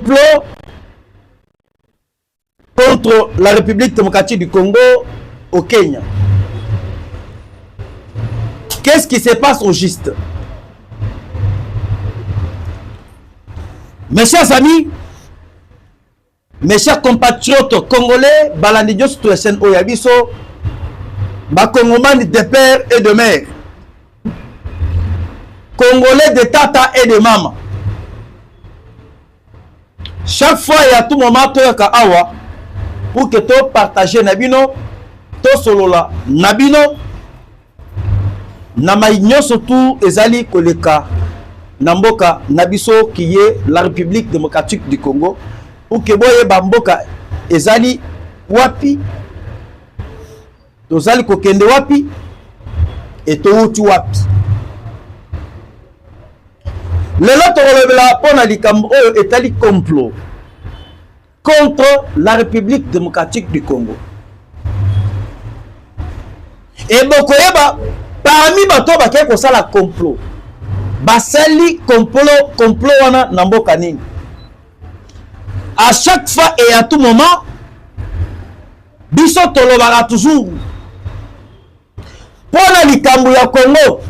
complot contre la République démocratique du Congo au Kenya. Qu'est-ce qui se passe au juste? Mes chers amis, mes chers compatriotes congolais, Balandidios Touesen Oyabiso, Bakongomani de père et de mère, Congolais de tata et de maman. Chaque fois et à tout moment, tu as awa pour que tu partages Nabino, to solola Nabino, Namaïgno surtout ezali koleka Namboka Nabiso qui est la République démocratique du Congo, pour que boye bamboka ezali wapi, tozali kokende wapi et touti wapi. Le lot relève pour likambo etali complot contre la République démocratique du Congo. Et bokoyeba parmi bato bakay ko sala complot. Basali complot wana namboka nini. À chaque fois et à tout moment, biso tolobaka toujours pour la likambo ya Congo.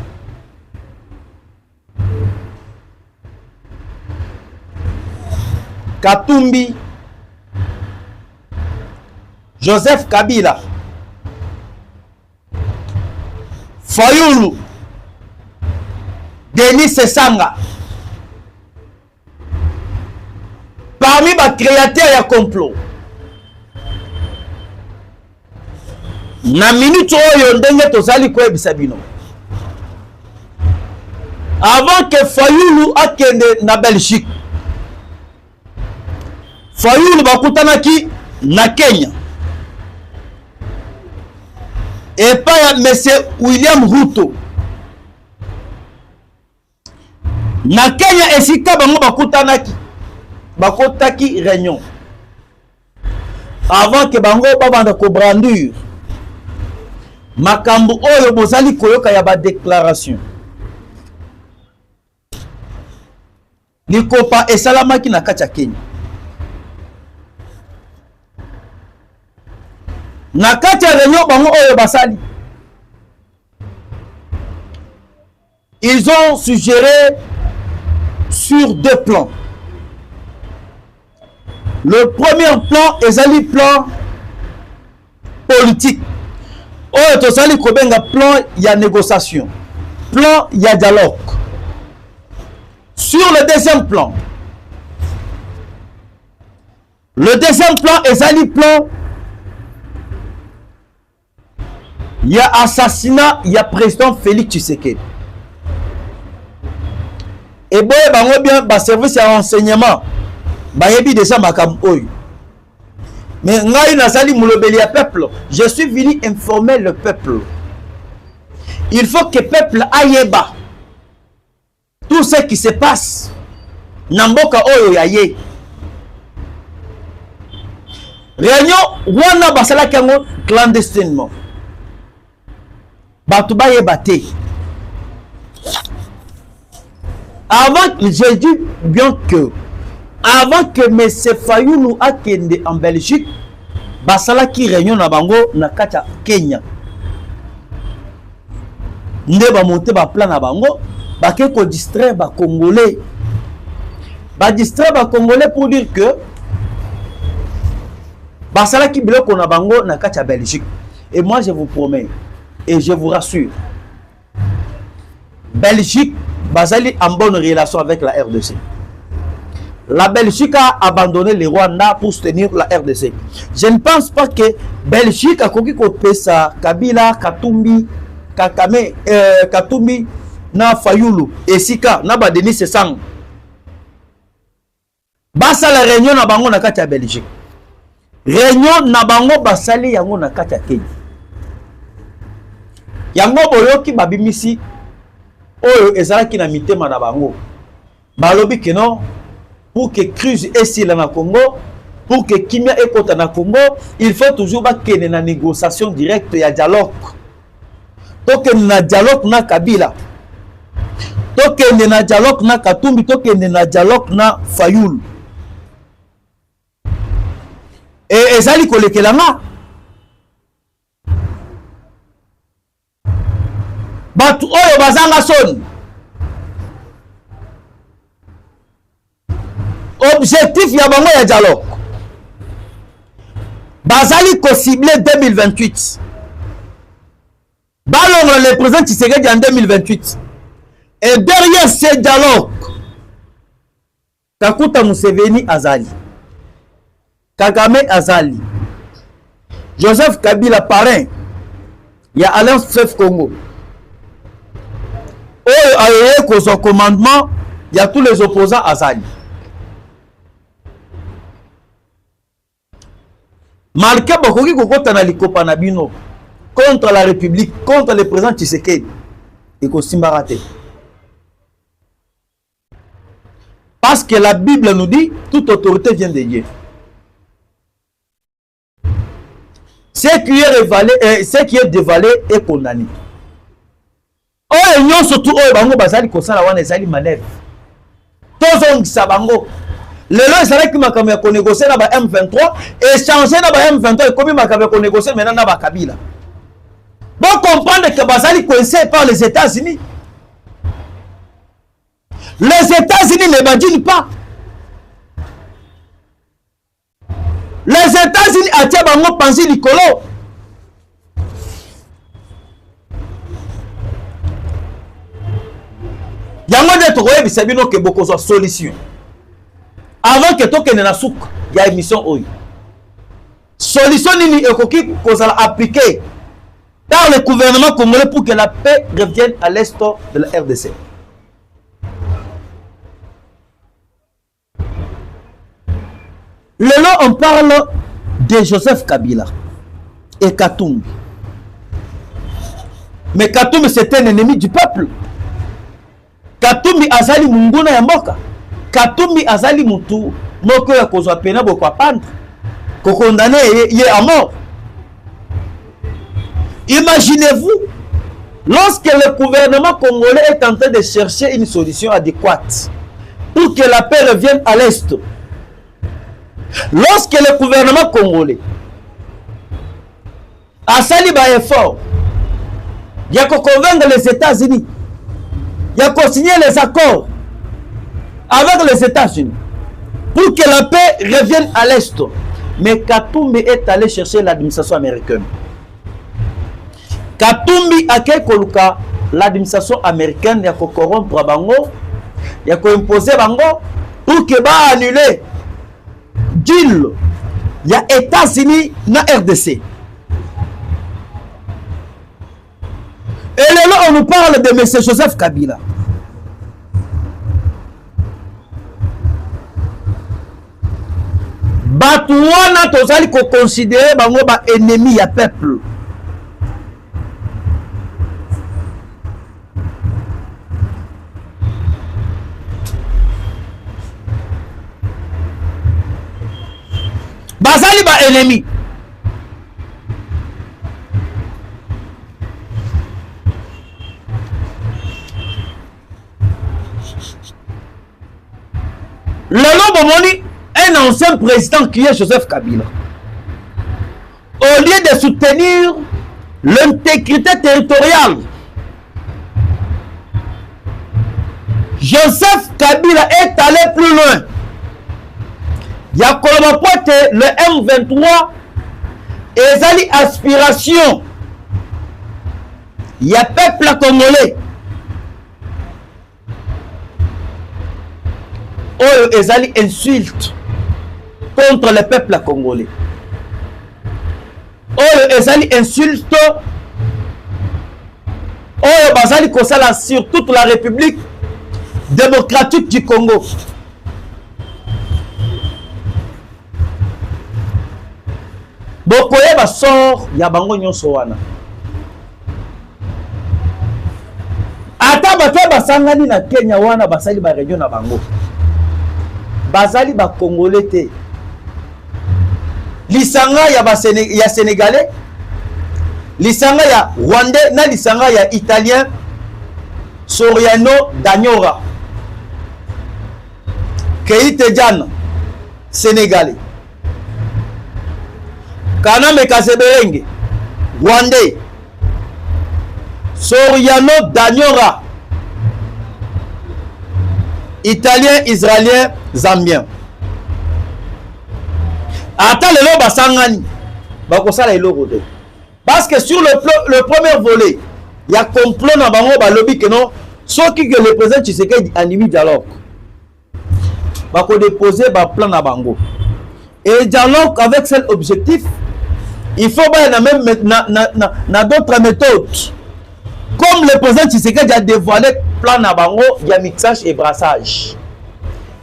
Katumbi, Joseph Kabila, Fayulu, Denis Sesanga, parmi les créateurs de complot. Na minute oyo ndenge tozali ko ebisabino. Avant que Fayulu akende na Belgique, Fayulu bakutanaki na Kenya. Et pas monsieur William Ruto. Na Kenya esika bango bakutanaki. Bakotaki réunion. Avant que bango babanda ko brandur. Makambo oyo bozali koyoka ya ba déclaration. Likopa esalamaki na kati ya Kenya. Na kati ya réunion bango oyo basali. Ils ont suggéré sur deux plans. Le premier plan ezali plan politique. Oyo tozali kobenga plan ya négociation. Plan ya dialogue. Sur le deuxième plan. Le deuxième plan ezali plan il y a assassinat, il y a président Félix Tshisekedi. Et bon, bien, bah service à renseignement, bah yebi déjà makam oy. Mais ngai nazali mulobeli ya peuple. Je suis venu informer le peuple. Il faut que le peuple ayeba tout ce qui se passe. Namboka oyo yaye. Réunion wana basala kango clandestinement. Batoubaye baté. Avant, j'ai dit bien que avant que M. Fayulu akende en Belgique, basala ki réunion na bango na kata Kenya. Nde ba monter ba plan na bango, ba ke ko distraire ba Congolais. Ba distraire ba Congolais pour dire que basala ki biloko na bango na kata Belgique. Et moi je vous promets et je vous rassure, Belgique, basali en bonne relation avec la RDC. La Belgique a abandonné le Rwanda pour soutenir la RDC. Je ne pense pas que Belgique a conquis ça Kabila, Katumbi, Kakame, Katumbi, na Fayulu, Esika, na ba Denis Sesang. Basa la réunion na bango na kati ya Belgique. Réunion na bango basali yango na kati ya Kenya. Yango boyoki babimisi oyo ezalaki na mitema na bango. Balobi que non, pour que crise ici là na Congo, pour que kimia ekota na Congo, il faut toujours bakene na négociation directe ya dialogue. Tokende na dialogue na Kabila. Tokende na dialogue na Katumbi, tokende na dialogue na Fayulu. et ezali kolekelanga bato oyo bazanga soni objectif ya bango ya dialogue bazali ko ciblé 2028 balongola le président Tshisekedi en 2028 et derrière ce dialogue Kakuta Museveni azali, Kagame azali, Joseph Kabila parrain, il y a Alliance Fleuve Congo. Au commandement, il y a tous les opposants azali. Malgré Bokoki Kokota na likopa na bino contre la République, contre le président Tshisekedi, et Kosimbarate. Parce que la Bible nous dit toute autorité vient de Dieu. Ce qui est dévalé est condamné. Oh, nous surtout oh bango bazali kosala wana ezali manœuvre. Tozong sabango. Lelo ezali ki makambo ya ko négocier na ba M23 et changer na ba M23 comme makambo ya ko négocier maintenant na ba Kabila. Bon comprendre que bazali coincé par les États-Unis. Les États-Unis ne badinent pas. Les États-Unis attirent bango penser likolo. Yango de troye bisabino ke boko so solution. Avant que to kene na souk ya émission oyo. Solution nini ekoki kozala appliquer par le gouvernement congolais pour que la paix revienne à l'est de la RDC. Là, on parle de Joseph Kabila et Katumbi. Mais Katumbi, c'est un ennemi du peuple. Katumbi azali munguna ya mboka. Katumbi azali mutu moko ya kozwa pena boko apandre. Ko condamné est à mort. Imaginez-vous, lorsque le gouvernement congolais est en train de chercher une solution adéquate pour que la paix revienne à l'est. Lorsque le gouvernement congolais a sali ba effort, il y a qu'à convaincre les États-Unis, il y a qu'à signer les accords avec les États-Unis pour que la paix revienne à l'est. Mais Katumbi est allé chercher l'administration américaine. Katumbi a koluka l'administration américaine, il y a qu'à corrompre bango, il y a qu'à imposer bango pour que ba annuler deal. Il y a États-Unis na RDC. Et là, on nous parle de M. Joseph Kabila. Batouana tozali ko considérer bango ba ennemi ya peuple. Bazali ba ennemi. Lelo bomoni un ancien président qui est Joseph Kabila. Au lieu de soutenir l'intégrité territoriale, Joseph Kabila est allé plus loin. Il y a le M23 et Zali aspiration. Il y a peuple congolais. Oh, Ezali insulte contre le peuple congolais. Oh, Ezali insulte. Oh, Bazali Kosala sur toute la République démocratique du Congo. Bokoye basor ya bango nyonso wana. Ata bato basangani na Kenya wana basali ba région na bango. Bazali ba Congolais te. Lisanga ya Sénégalais, lisanga ya Rwandais, na lisanga ya Italien, Soriano Danyora. Keite Diane, Sénégalais. Kaname Kasebelenge, Rwandais, Soriano Danyora, Italien, Israélien, Zambien. Attends le lot basangani, bakosala eloko te. Parce que sur le premier volet, il y a complot dans bango balobi que non, ceux qui le président Tshisekedi animi dialogue. Bako déposer ba plan na bango. Et dialogue avec cet objectif, il faut bien même na d'autres méthodes. Comme le président Tshisekedi a dévoilé plan na bango, il y a mixage et brassage.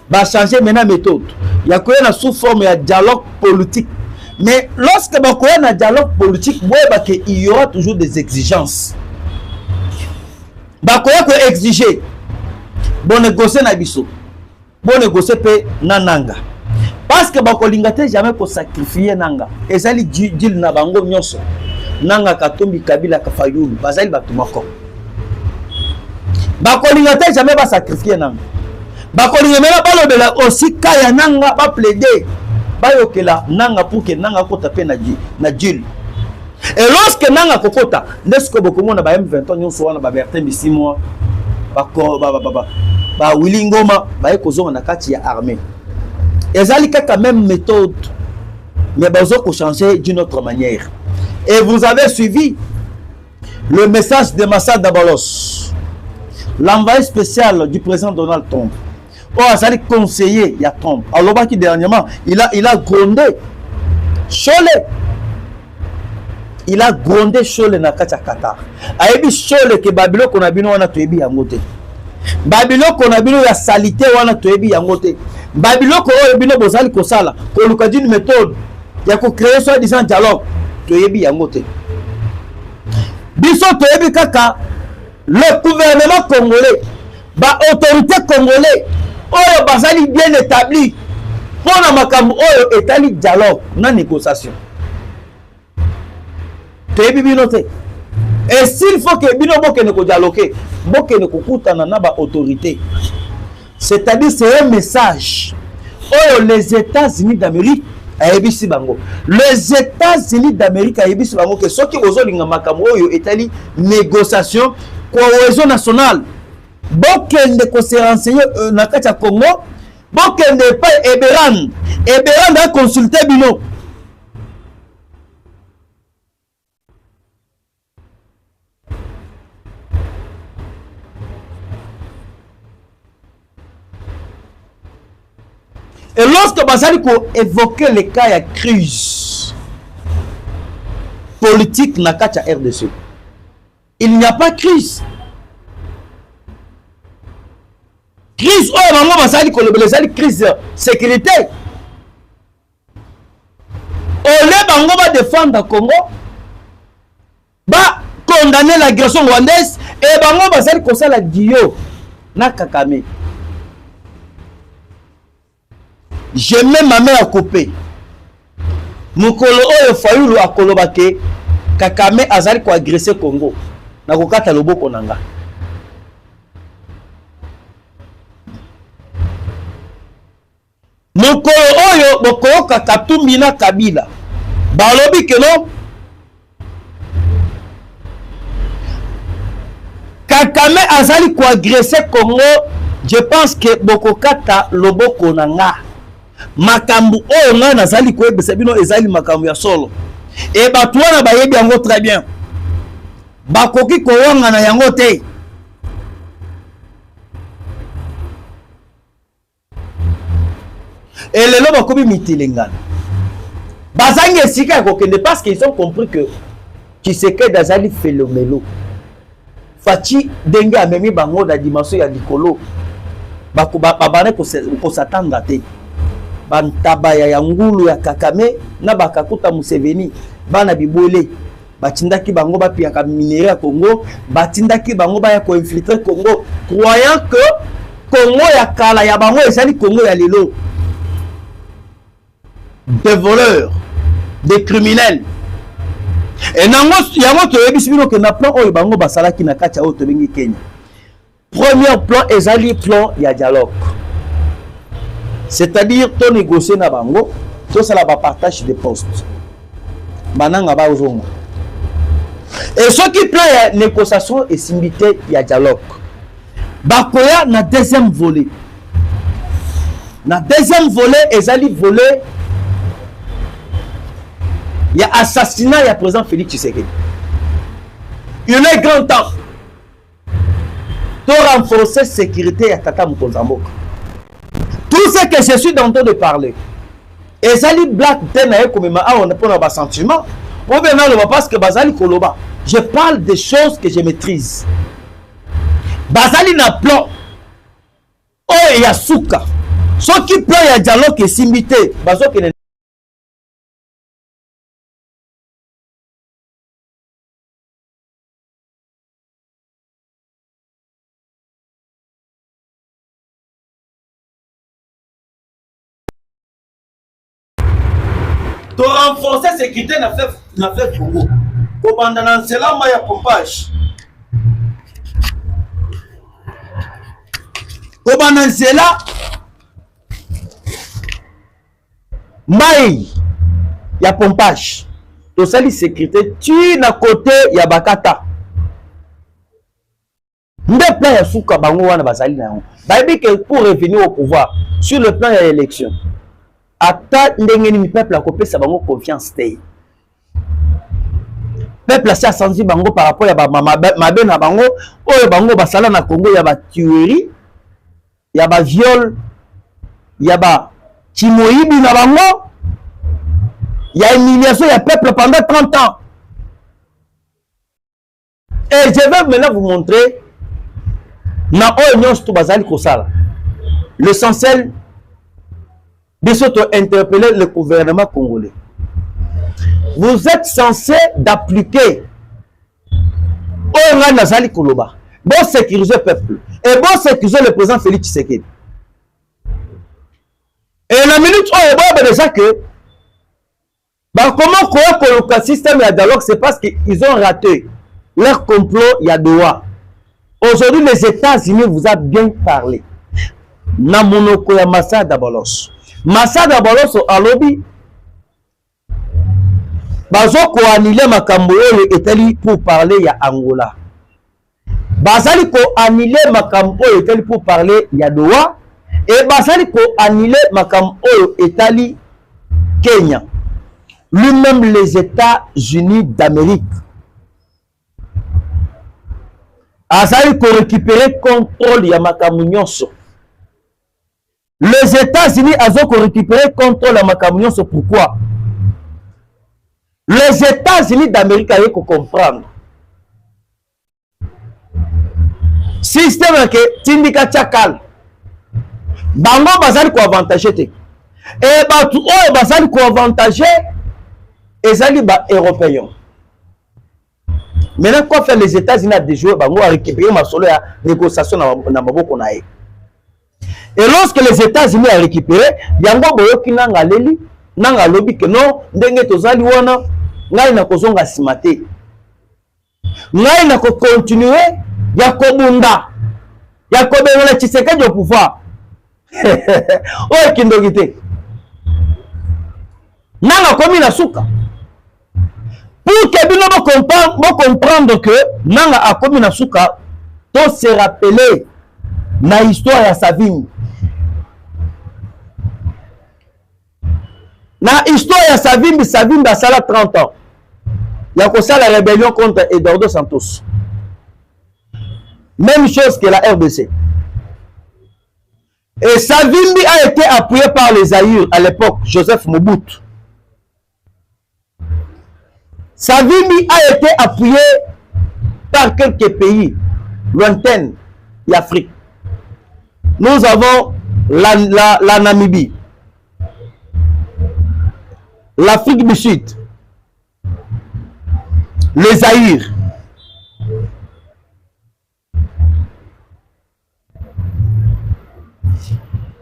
Va changer maintenant méthode. Il y a quoi sous forme de dialogue politique. Mais lorsque il y a un dialogue politique, il y aura toujours des exigences. Il faut exiger. Bon négocier na biso. Bon négocier pe na nanga. Parce que il jamais pour sacrifier nanga. Et ça li dit na bango nyonso. Nanga katombi kabila kafayulu. Bazali batumako. Il jamais pas sacrifier nanga. Bakolinga mena balobela aussi kaya nanga ba plaider bayokela nanga pour que nanga kota pe na djil. Et lorsque nanga kokota nesko bokomona ba M23 nyonso wana ba Bertin Bisimwa ba Willy Ngoma ba ekozonga na kati ya armée. Ezali kaka même méthode mais bazo ko changer d'une autre manière. Et vous avez suivi le message de Massa Dabalos, l'envoyé spécial du président Donald Trump. Oh, ça dit conseiller, il y a Trump. Alors, qui dernièrement, il a grondé Cholet. Il a grondé Cholet dans Qatar. Ayebi Cholet que Babylone qu'on a bino wana toyebi yangote. Babylone qu'on a bino ya salité wana toyebi yangote. Babylone qu'on a bino bozali kosala. Pour le cas d'une méthode, il y a qu'on créer soit disant dialogue toyebi yangote. Biso toyebi kaka le gouvernement congolais, ba autorité congolais. Oyo basali bien établi pour na makambo oyo etali dialogue na négociation tebi binote. Et s'il faut que bino bokene ko dialoguer bokene ko kutana na ba autorité, c'est-à-dire c'est un message oyo les États-Unis d'Amérique ayebisi bango, les États-Unis d'Amérique ayebisi bango que soki ozolinga makambo oyo etali négociation cohésion nationale bokende ko se renseigner na kati ya Congo, bokende pa Eberan a consulté bino. Et lorsque basali ko évoquer les cas de crise politique na kati ya RDC, il n'y a pas crise. Crise, oh, maman, va salir la crise sécurité. Ole bango va défendre Congo, va condamner l'agression rwandaise et bango va salir comme ça la Dio na Kakame. Je mets ma main à couper. Mukolo oyo fayulu akolobake Kakame azali ko agresser Congo. Na kokata loboko nanga. Mokolo oyo bokoyoka Katumbi na Kabila balobi que non Kakame azali ko agresser Congo. Je pense que bokokata loboko nanga makambu oyo nga nazali ko ebesa bino ezali makambu ya solo et batu wana bayebi yango très bien bakoki ko wanga na yango te. Et les lobes comme mitilengana. Bazangi esika kokende parce qu'ils ont compris que Tshisekedi d'azali phénoménal. Fachi dengue amemi bango da dimension ya likolo. Babane ko satanga te. Bantabaya ya ngulu ya Kakame na bakakuta Museveni bana bibole. Batindaki bango ba piaka minéraux ya Congo, batindaki bango ba ya ko infiltrer Congo, croyant que Congo ya kala ya bango ezali Congo ya lelo. Des voleurs, des criminels. Et nango yango to yebisibino ke na plan oyo bango basalaki na kati ya oyo to bengi Kenya. Premier plan ezali plan ya dialogue. C'est-à-dire to négocier na bango, to sala ba partage de postes. bananga bazonga. Et ce qui plaît négociation et similité il y a dialogue. Bakoya na deuxième volet. Na deuxième volet ezali volet il y a assassinat il y a président Félix Tshisekedi. Il est grand temps de renforcer la sécurité à Tata Mukonzamboka. Tout ce que je suis en train de parler, et ça li black tenae comme on a pas sentiment. On va le parce que Bazali Koloba. Je parle des choses que je maîtrise. Bazali na plan. Oh ya souka. Ce qui plan ya dialogue et simité. Bazo que de renforcer la sécurité n'a fait Congo. Commandant cela, il y a pompage. Commandant cela, il y a pompage. Donc ça, la sécurité, tu n'as côté, il y a bakata. Nous plan ya souka bango wana bazali na. Baby que pour revenir au pouvoir sur le plan de l'élection. Ata ndengeni mi peuple a copé sa bango confiance té. Peuple a senti bango par rapport à mabe na bango, oyo bango basala na Congo ya ba tuerie, ya ba viol, ya ba chimoyibi na bango, ya humiliation ya peuple pendant 30 ans. Et je vais maintenant vous montrer na oyo nyonso to bazali kosala. L'essentiel de s'auto-interpeller le gouvernement congolais. Vous êtes censé d'appliquer au Nazali Koloba. Bon sécuriser le peuple. Et bon sécuriser le président Félix Tshisekedi. Et la minute où il y a déjà que comment croire que le système de dialogue, c'est parce qu'ils ont raté leur complot il y a deux mois. Aujourd'hui, les États-Unis vous a bien parlé. Namonoko ya Massa Dabolos. Massa Dabolos a lobby. Bazo ko annulé makambo oyo etali pour parler ya Angola. Bazali ko annulé makambo oyo etali pour parler ya Doha. Et bazali ko annulé makambo oyo etali Kenya. Lui-même les États-Unis d'Amérique. Azali ko récupérer contrôle ya makambo nyonso. Les États-Unis ont récupéré contrôle à Makamionso. Pourquoi? Les États-Unis d'Amérique avaient qu'à comprendre. Système que Tindika Tchakal. Bango Bazali ko avantager. Et Batu O Bazali ko avantager. Et Zali ba européens. Maintenant, quoi faire les États-Unis à déjouer? Bango a récupéré ma solo à négociation na maboko na ye. Et lorsque les États-Unis ont récupéré, yango boyoki nanga leli, nanga lobi que non, ndenge tozali wana, ngai na kozonga simate. Ngai na ko continuer, ya kobunda, ya kobengela Tshisekedi au pouvoir. Oye kindogite. Nanga komi na suka. Pour que bino bo comprendre que nanga a komi na suka, to se rappeler na histoire ya Savimbi. Na histoire ya Savimbi, Savimbi a sala 30 ans. Il y a ça la rébellion contre Eduardo Santos. Même chose que la RDC. Et Savimbi a été appuyé par les Zaïre à l'époque, Joseph Mobutu. Savimbi a été appuyé par quelques pays lointains d'Afrique. Nous avons la Namibie, l'Afrique du Sud, les Zaïre,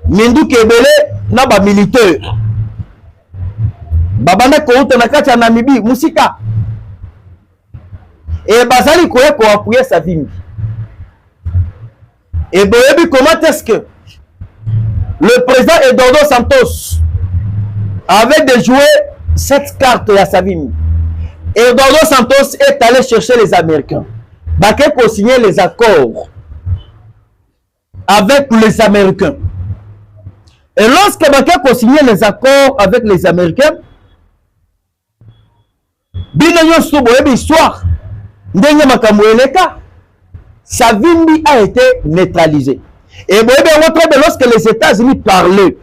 Mindou Kebele na ba militaire. Babana kouta na kati ya Namibie, Musika. Et Bazali ko appuyer Savimbi. Et Boyebi, comment est-ce que le président Eduardo Santos avait déjoué cette carte à Savimbi? Eduardo Santos est allé chercher les Américains. Bakeko signé les accords avec les Américains. Et lorsque Bakeko signé les accords avec les Américains, Binonyo Sobo et l'histoire, Ndenge Makambo Eleka, Savimbi a été neutralisé. Et lorsque les États-Unis parlaient,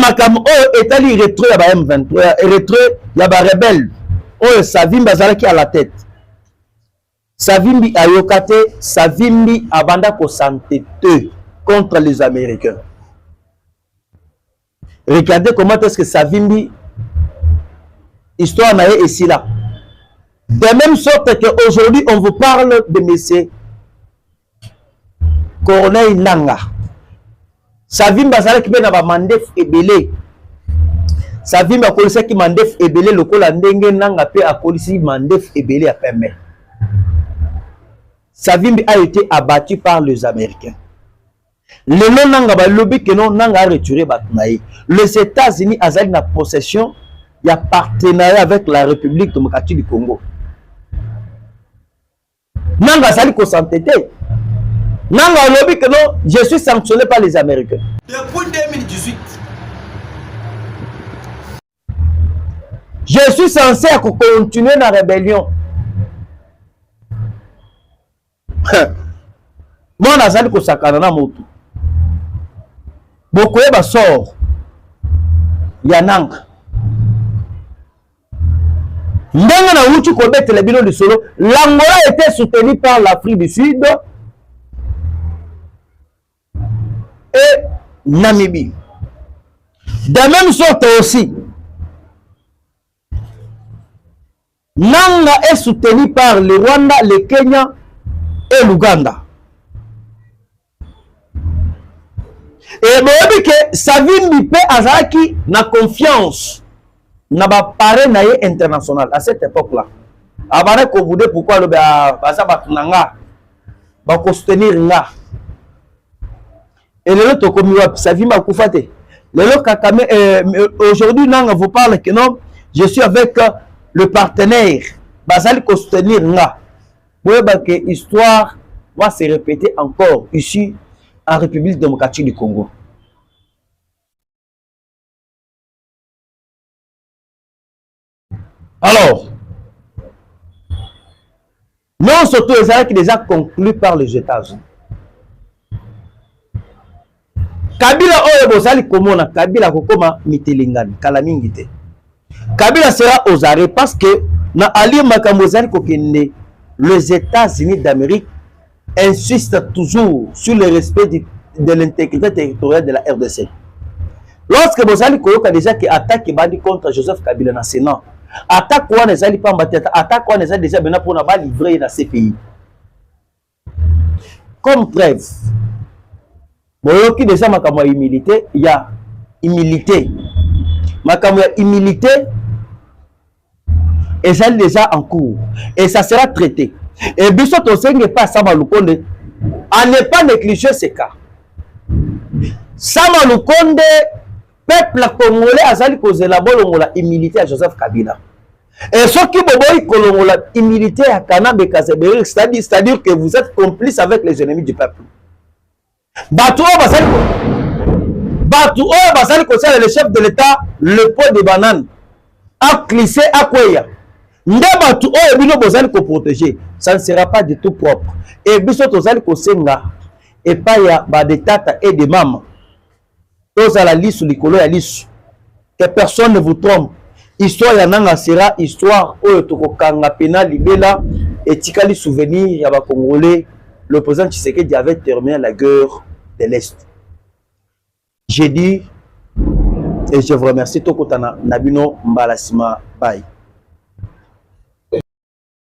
Makambo est allé retrouver la M23, retrouver la rebelle, Savimbi Azalaki à la tête. Savimbi a yokate, Savimbi a banda ko s'entêter contre les Américains. Regardez comment est-ce que Savimbi, histoire naïe ici là. De même sorte qu'aujourd'hui, on vous parle de M. Corneille Nanga. Savimbi Bazala qui a mandef ebele. Savimbi a collé qui mandef ebele, le col Ndenge Nanga pe a collé mandef ebele à permet. Savimbi a été abattu par les Américains. Le nom Nanga ba lobby que non Nanga a retiré Batnaï. Les États-Unis ont la possession, il y a partenariat avec la République démocratique du Congo. Nanga sali ko s'entêter. Nanga lobby que non, je suis sanctionné par les Américains. Depuis 2018. Je suis censé continuer la rébellion. Moi, nazali ko sakana na moto. Bokoye ba sort. Ya Nanga. Ndenge na uchi ko betele bino du solo, l'Angola était soutenu par l'Afrique du Sud et Namibie. De même sorte aussi, Nanga est soutenu par le Rwanda, le Kenya et l'Ouganda. Et moi, que Savimbi pe azaki na confiance na ba partenaire international à cette époque-là. Avant que vous dites pourquoi le baza batunanga ba ko soutenir nga. Et le lot comme Savimbi a koufate. Le lot Kakame aujourd'hui Nanga vous parle que non, je suis avec le partenaire bazali ko soutenir nga. Vous voyez que l'histoire va se répéter encore ici en République démocratique du Congo. Alors, non surtout les arrêts qui déjà conclus par les États-Unis. Kabila oyo bozali komona Kabila kokoma mitelingani kala mingi te. Kabila sera aux arrêts parce que na ali makambo zali kokende les États-Unis d'Amérique insistent toujours sur le respect de l'intégrité territoriale de la RDC. Lorsque Bozali Koyoka déjà qui attaque bandi contre Joseph Kabila dans le Sénat, attaque quoi les alliés pas battre, attaque quoi les alliés déjà maintenant pour n'a livrer dans ces pays. Comme preuve, Boyoki déjà makamwa humilité, il y a humilité. Makamwa humilité et ça déjà en cours et ça sera traité. Et Bissot aussi n'est pas Sama Lukonde, à ne pas négliger ces cas. Sama Lukonde, peuple congolais, a sali cause la bonne humilité à Joseph Kabila. Et ce qui boboy la humilité à Kanabe Kaseberi, c'est-à-dire que vous êtes complice avec les ennemis du peuple. Batou Basali conseille le chef de l'État, le pot de banane, a glissé à Kouya. Ndabatu oyo bino bozali ko protéger, ça ne sera pas du tout propre. Et biso tozali ko senga et pas ya ba de tata et de maman. Toza la liste likolo ya liste. Que personne ne vous trompe. Histoire ya nanga sera histoire oyo tokokanga pena libela et tikali souvenir ya ba Congolais. Le président Tshisekedi avait terminé la guerre de l'Est. J'ai dit et je vous remercie Tokotana Nabino Mbalasima Bye.